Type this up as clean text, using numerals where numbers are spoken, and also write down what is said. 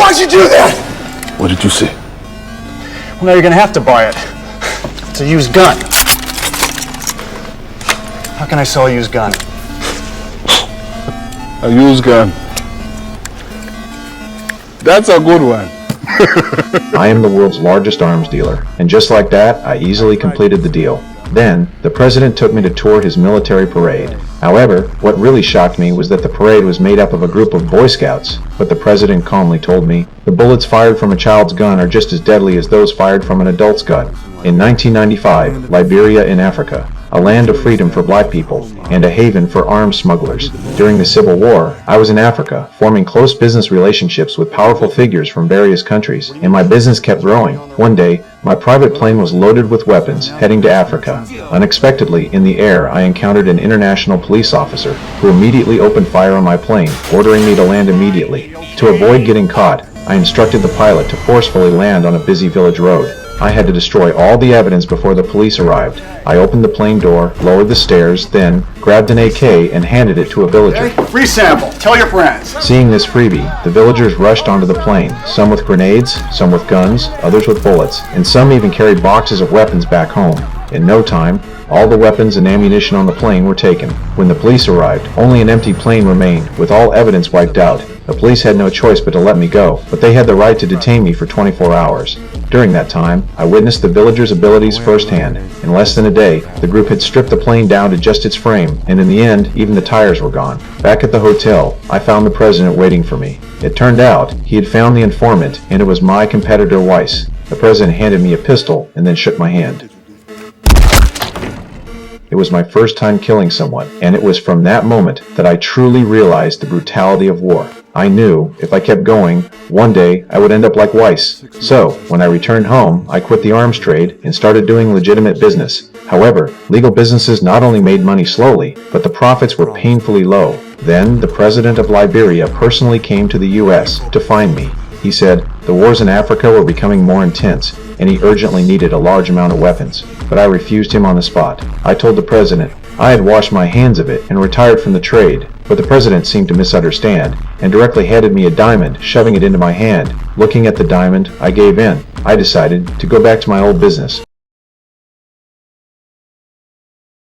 Why'd you do that? What did you say? Well, now you're gonna have to buy it. It's a used gun. How can I sell a used gun? A used gun. That's a good one. I am the world's largest arms dealer, and just like that, I easily completed the deal. Then, the president took me to tour his military parade. However, what really shocked me was that the parade was made up of a group of Boy Scouts, but the president calmly told me, the bullets fired from a child's gun are just as deadly as those fired from an adult's gun. In 1995, Liberia in Africa, a land of freedom for black people, and a haven for arms smugglers. During the Civil War, I was in Africa, forming close business relationships with powerful figures from various countries, and my business kept growing. One day, my private plane was loaded with weapons, heading to Africa. Unexpectedly, in the air, I encountered an international police officer, who immediately opened fire on my plane, ordering me to land immediately. To avoid getting caught, I instructed the pilot to forcefully land on a busy village road. I had to destroy all the evidence before the police arrived. I opened the plane door, lowered the stairs, then grabbed an AK and handed it to a villager. Okay. Free sample. Tell your friends. Seeing this freebie, the villagers rushed onto the plane, some with grenades, some with guns, others with bullets, and some even carried boxes of weapons back home. In no time, all the weapons and ammunition on the plane were taken. When the police arrived, only an empty plane remained, with all evidence wiped out. The police had no choice but to let me go, but they had the right to detain me for 24 hours. During that time, I witnessed the villagers' abilities firsthand. In less than a day, the group had stripped the plane down to just its frame, and in the end, even the tires were gone. Back at the hotel, I found the president waiting for me. It turned out, he had found the informant, and it was my competitor Weiss. The president handed me a pistol, and then shook my hand. It was my first time killing someone, and it was from that moment that I truly realized the brutality of war. I knew, if I kept going, one day I would end up like Weiss. So, when I returned home, I quit the arms trade and started doing legitimate business. However, legal businesses not only made money slowly, but the profits were painfully low. Then, the president of Liberia personally came to the U.S. to find me. He said, the wars in Africa were becoming more intense, and he urgently needed a large amount of weapons. But I refused him on the spot. I told the president I had washed my hands of it and retired from the trade, but the president seemed to misunderstand and directly handed me a diamond, shoving it into my hand. Looking at the diamond, I gave in. I decided to go back to my old business.